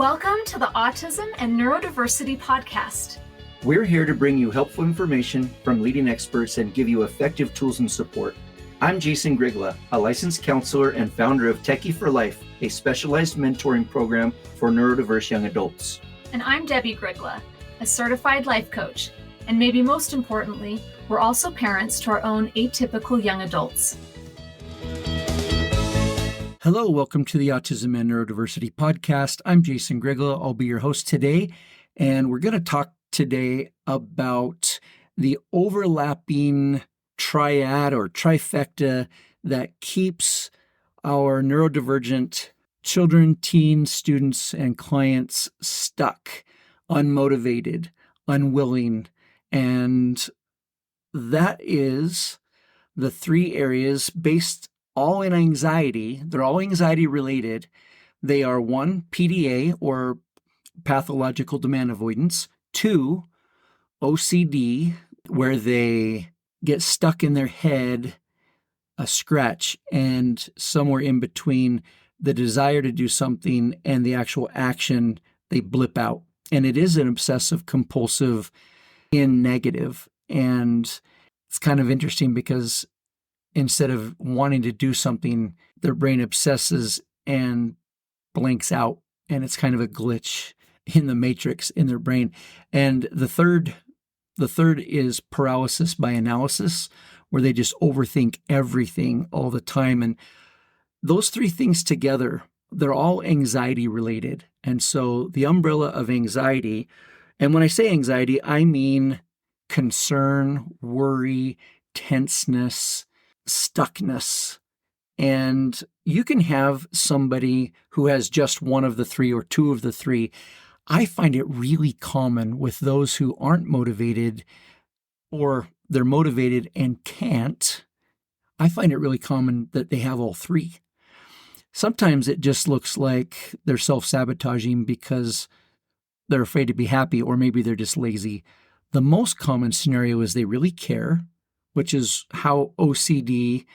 Welcome to the Autism and Neurodiversity Podcast. We're here to bring you helpful information from leading experts and give you effective tools and support. I'm Jason Grigla, a licensed counselor and founder of Techie for Life, a specialized mentoring program for neurodiverse young adults. And I'm Debbie Grigla, a certified life coach. And maybe most importantly, we're also parents to our own atypical young adults. Hello, welcome to the Autism and Neurodiversity Podcast. I'm Jason Grigla. I'll be your host today, and we're going to talk today about the overlapping triad or trifecta that keeps our neurodivergent children, teens, students, and clients stuck, unmotivated, unwilling, and that is the three areas based all in anxiety. They're all anxiety related. They are 1, PDA or pathological demand avoidance, 2, OCD, where they get stuck in their head, a scratch, and somewhere in between the desire to do something and the actual action, they blip out. And it is an obsessive compulsive in negative. And it's kind of interesting because instead of wanting to do something, their brain obsesses and blanks out. And it's kind of a glitch in the matrix in their brain. And the third is paralysis by analysis, where they just overthink everything all the time. And those three things together, they're all anxiety related. And so the umbrella of anxiety, and when I say anxiety, I mean concern, worry, tenseness, stuckness. And you can have somebody who has just one of the three or two of the three. I find it really common with those who aren't motivated or they're motivated and can't. I find it really common that they have all three. Sometimes it just looks like they're self-sabotaging because they're afraid to be happy, or maybe they're just lazy. The most common scenario is they really care, which is how OCD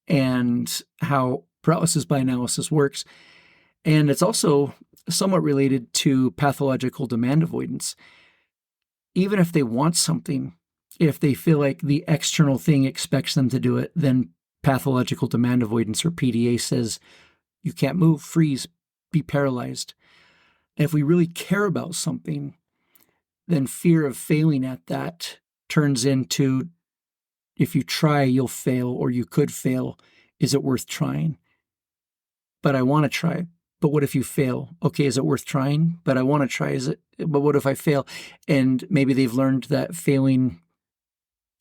and how paralysis by analysis works. And it's also somewhat related to pathological demand avoidance. Even if they want something, if they feel like the external thing expects them to do it, then pathological demand avoidance, or PDA, says you can't move, freeze, be paralyzed. And if we really care about something, then fear of failing at that turns into, if you try, you'll fail, or you could fail. Is it worth trying? But I want to try. But what if you fail? Okay, is it worth trying? But I want to try. But what if I fail? And maybe they've learned that failing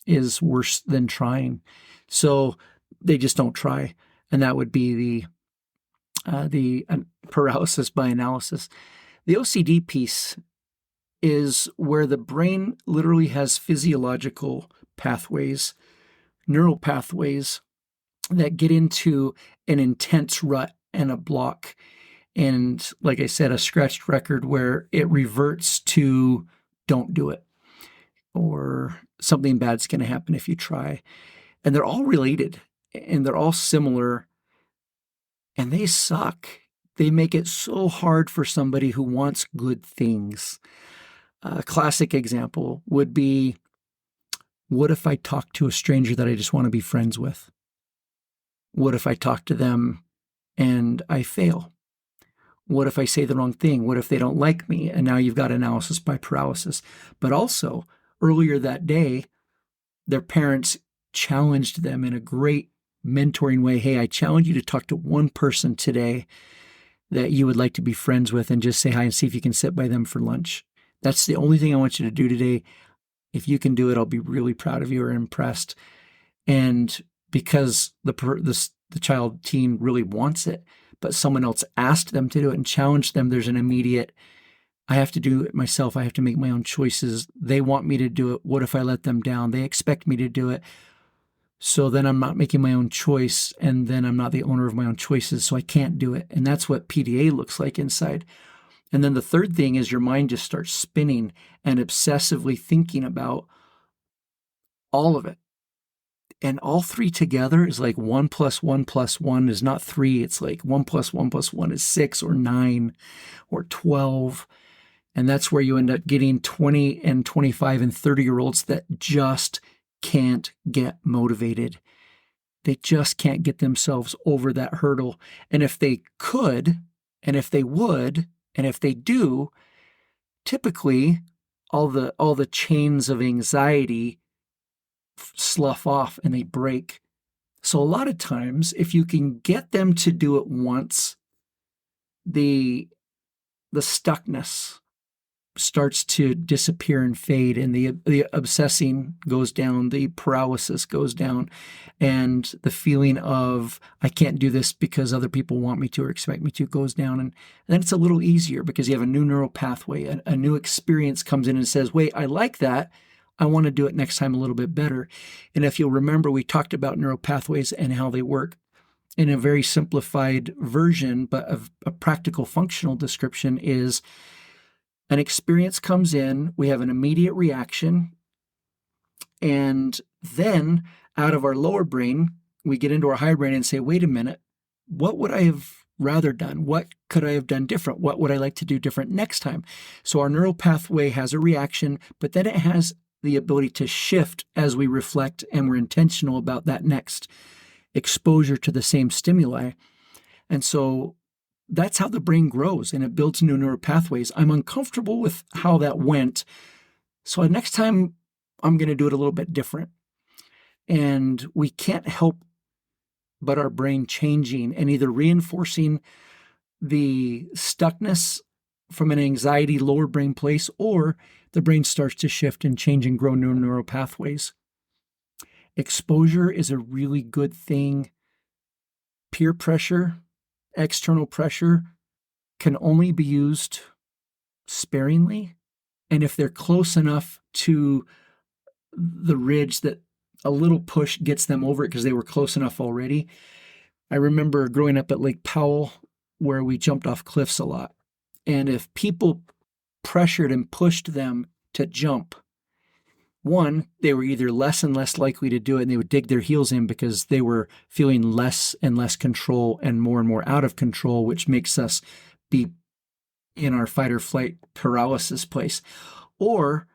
is worse than trying. So they just don't try. And that would be the paralysis by analysis. The OCD piece is where the brain literally has physiological pathways, neural pathways that get into an intense rut and a block. And like I said, a scratched record where it reverts to don't do it, or something bad's going to happen if you try. And they're all related and they're all similar, and they suck. They make it so hard for somebody who wants good things. A classic example would be, what if I talk to a stranger that I just want to be friends with? What if I talk to them and I fail? What if I say the wrong thing? What if they don't like me? And now you've got analysis by paralysis. But also, earlier that day, their parents challenged them in a great mentoring way. Hey, I challenge you to talk to one person today that you would like to be friends with, and just say hi and see if you can sit by them for lunch. That's the only thing I want you to do today. If you can do it, I'll be really proud of you or impressed. And because the child teen really wants it, but someone else asked them to do it and challenged them, there's an immediate, I have to do it myself. I have to make my own choices. They want me to do it. What if I let them down? They expect me to do it. So then I'm not making my own choice, and then I'm not the owner of my own choices, so I can't do it. And that's what PDA looks like inside. And then the third thing is your mind just starts spinning and obsessively thinking about all of it. And all three together is like 1 + 1 + 1 is not 3. It's like 1 + 1 + 1 is 6 or 9 or 12. And that's where you end up getting 20 and 25 and 30-year-olds that just can't get motivated. They just can't get themselves over that hurdle. And if they could, and if they would, and if they do, typically all the chains of anxiety slough off and they break. So a lot of times, if you can get them to do it once, the stuckness starts to disappear and fade, and the obsessing goes down, the paralysis goes down, and the feeling of I can't do this because other people want me to or expect me to goes down. And then it's a little easier because you have a new neural pathway, a new experience comes in and says, wait, I like that. I want to do it next time a little bit better. And if you'll remember, we talked about neural pathways and how they work in a very simplified version, but a practical functional description is an experience comes in, we have an immediate reaction, and then out of our lower brain, we get into our higher brain and say, wait a minute, what would I have rather done? What could I have done different? What would I like to do different next time? So our neural pathway has a reaction, but then it has the ability to shift as we reflect and we're intentional about that next exposure to the same stimuli. And so that's how the brain grows and it builds new neural pathways. I'm uncomfortable with how that went. So next time I'm going to do it a little bit different. And we can't help but our brain changing and either reinforcing the stuckness from an anxiety lower brain place, or the brain starts to shift and change and grow new neural pathways. Exposure is a really good thing. Peer pressure, external pressure can only be used sparingly. And if they're close enough to the ridge that a little push gets them over it because they were close enough already. I remember growing up at Lake Powell where we jumped off cliffs a lot. And if people pressured and pushed them to jump, one, they were either less and less likely to do it and they would dig their heels in because they were feeling less and less control and more out of control, which makes us be in our fight or flight paralysis place. Or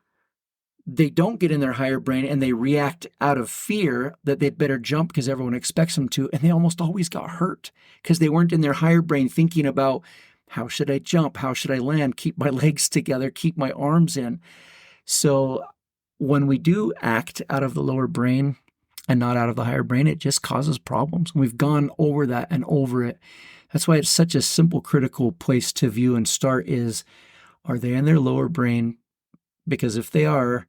they don't get in their higher brain and they react out of fear that they'd better jump because everyone expects them to. And they almost always got hurt because they weren't in their higher brain thinking about how should I jump? How should I land? Keep my legs together, keep my arms in. So when we do act out of the lower brain and not out of the higher brain, it just causes problems. We've gone over that and over it. That's why it's such a simple, critical place to view and start is, are they in their lower brain? Because if they are,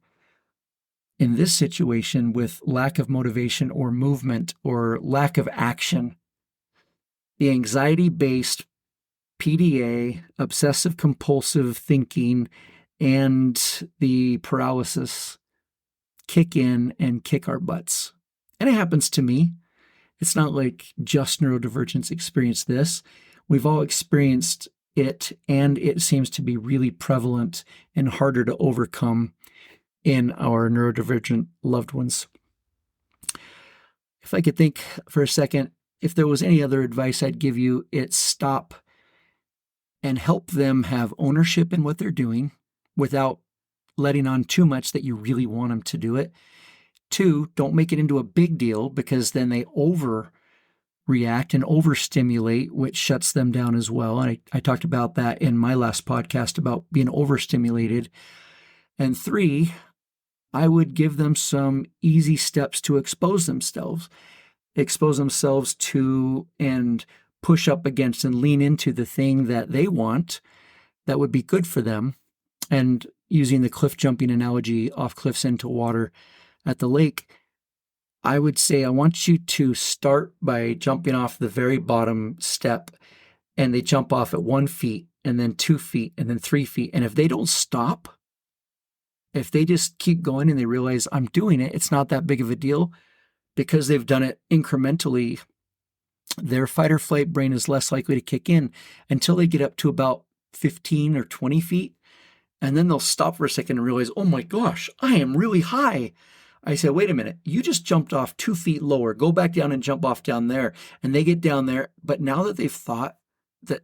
in this situation with lack of motivation or movement or lack of action, the anxiety-based PDA, obsessive compulsive thinking, and the paralysis kick in and kick our butts. And it happens to me. It's not like just neurodivergents experience this. We've all experienced it, and it seems to be really prevalent and harder to overcome in our neurodivergent loved ones. If I could think for a second, if there was any other advice I'd give you, it's stop and help them have ownership in what they're doing without letting on too much that you really want them to do it. 2, don't make it into a big deal because then they overreact and overstimulate, which shuts them down as well. And I talked about that in my last podcast about being overstimulated. And 3, I would give them some easy steps to expose themselves to and push up against and lean into the thing that they want that would be good for them. And using the cliff jumping analogy off cliffs into water at the lake, I would say I want you to start by jumping off the very bottom step, and they jump off at 1 foot and then 2 feet and then 3 feet. And if they don't stop, if they just keep going and they realize I'm doing it, it's not that big of a deal because they've done it incrementally, their fight or flight brain is less likely to kick in until they get up to about 15 or 20 feet. And then they'll stop for a second and realize, oh my gosh, I am really high. I say, wait a minute, you just jumped off 2 feet lower. Go back down and jump off down there. And they get down there. But now that they've thought that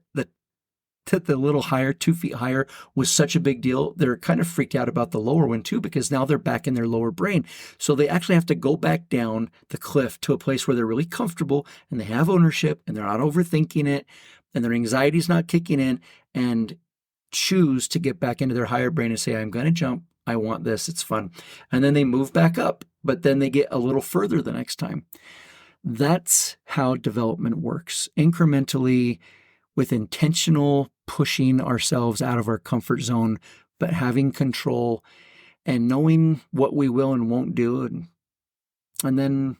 the little higher, 2 feet higher was such a big deal, they're kind of freaked out about the lower one too, because now they're back in their lower brain. So they actually have to go back down the cliff to a place where they're really comfortable and they have ownership and they're not overthinking it and their anxiety is not kicking in, and choose to get back into their higher brain and say, I'm going to jump. I want this. It's fun. And then they move back up, but then they get a little further the next time. That's how development works. Incrementally, with intentional pushing ourselves out of our comfort zone, but having control and knowing what we will and won't do. And then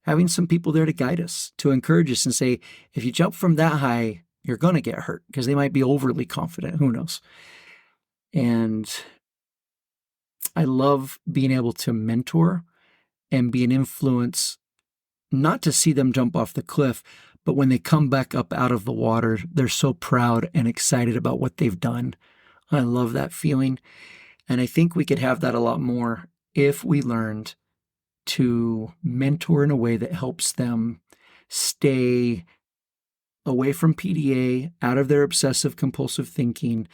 having some people there to guide us, to encourage us and say, if you jump from that high, you're going to get hurt, because they might be overly confident. Who knows? And I love being able to mentor and be an influence, not to see them jump off the cliff, but when they come back up out of the water, they're so proud and excited about what they've done. I love that feeling. And I think we could have that a lot more if we learned to mentor in a way that helps them stay away from PDA, out of their obsessive compulsive thinking,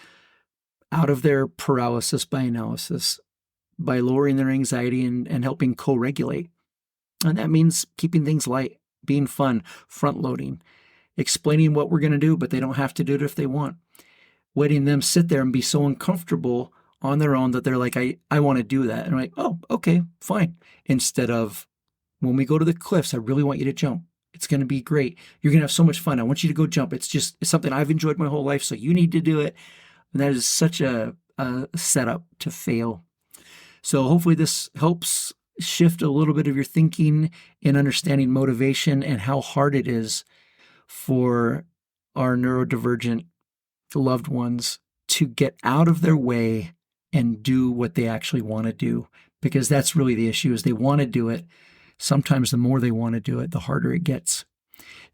out of their paralysis by analysis, by lowering their anxiety and helping co-regulate. And that means keeping things light, being fun, front loading, explaining what we're going to do, but they don't have to do it if they want. Letting them sit there and be so uncomfortable on their own that they're like, I want to do that. And I'm like, oh, okay, fine. Instead of, when we go to the cliffs, I really want you to jump. It's going to be great. You're going to have so much fun. I want you to go jump. It's something I've enjoyed my whole life, so you need to do it. And that is such a setup to fail. So hopefully this helps shift a little bit of your thinking in understanding motivation and how hard it is for our neurodivergent loved ones to get out of their way and do what they actually want to do. Because that's really the issue, is they want to do it. Sometimes the more they want to do it, the harder it gets.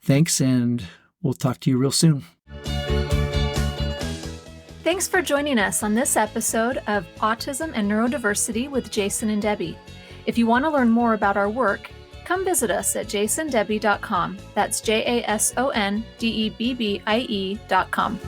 Thanks, and we'll talk to you real soon. Thanks for joining us on this episode of Autism and Neurodiversity with Jason and Debbie. If you want to learn more about our work, come visit us at jasondebbie.com. That's JASONDEBBIE.com.